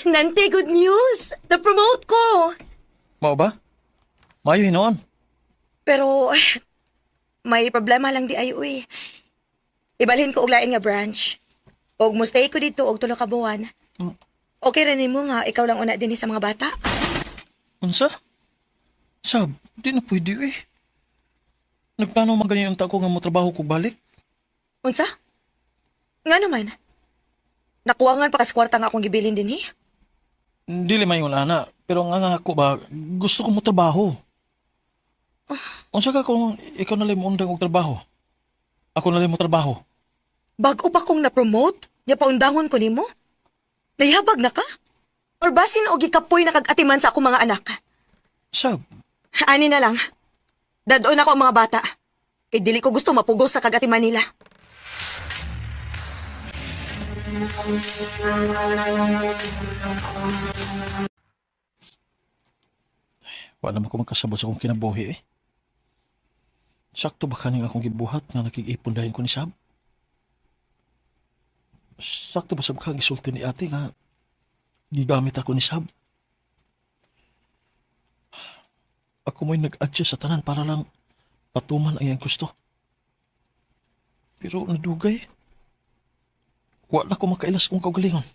Nante, good news! Na-promote ko! Mao ba? Mayo hinoon. Pero, may problema lang di ay, uy. Ibalhin ko og lain nga branch. Og mustay ko dito og 3 ka buwan. Okay rin mo nga, ikaw lang una din sa mga bata. Unsa? Sab, di na pwede eh. Nagplano man ganyan ta ko nga mo trabaho ko balik. Unsa? Nga naman. Nakuwangan pa kas kwarta nga akong gibilin din eh. Dili man yun, ana. Pero nga ako ba, gusto ko mo trabaho. Unsa ka kung ikaw na lang mo undang og trabaho? Ako na lang mo trabaho. Bago pa kong na-promote, niya paundangon ko nimo? Naihabag na ka? Or basin o gikapoy na kag-atiman sa akong mga anak? Sab. Ani na lang. Dadoon ako ang mga bata. Kay dili ko gusto mapugos sa kag-atiman nila. Wala naman ko magkasabot sa akong kinabuhi eh. Sakto ba kaning akong gibuhat nga nakikipon dahil ko ni Sab? Sakto ba sab ka gisulti ni ate nga gigamit ako ni Sab? Ako mo'y nag-adjust sa tanan para lang patuman ang iyang gusto. Pero nadugay. Wala ko makailas kong kaugalingon.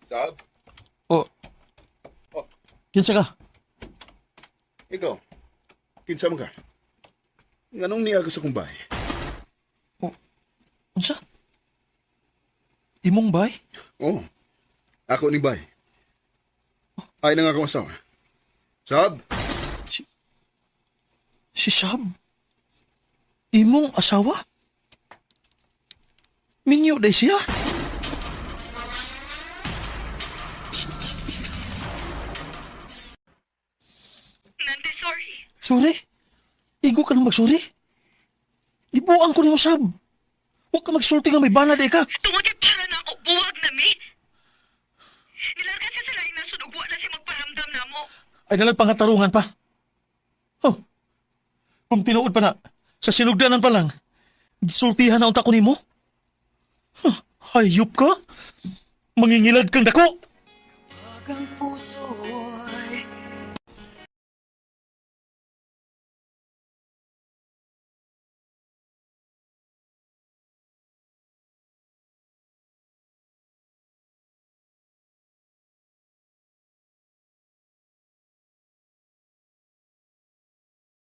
Sab? Oh. Kinsa ka? Ikaw? Kinsa mo ka? Nganong niya ka sa kong bahay? Unsa? Imong bay? Oo. Ako ni bay. Ay na nga akong asawa. Sab? Si Sab? Imong asawa? Minyo day siya? Nante, sorry. Sorry? Igo ka na magsorry? Ibuang ko ni mo, Sab. Huwag ka magsulti nga may banad ka. Tungod para na ako, buwag na mi. Nilargan siya sa laing nasod ug wala siya magparamdam na mo. Ay nalagpangatarungan pa. Oh, kung tinuod pa na, sa sinugdanan pa lang, gisultihan na unta ko ni mo. Huh, hayop ka? Mangingilad kang dako.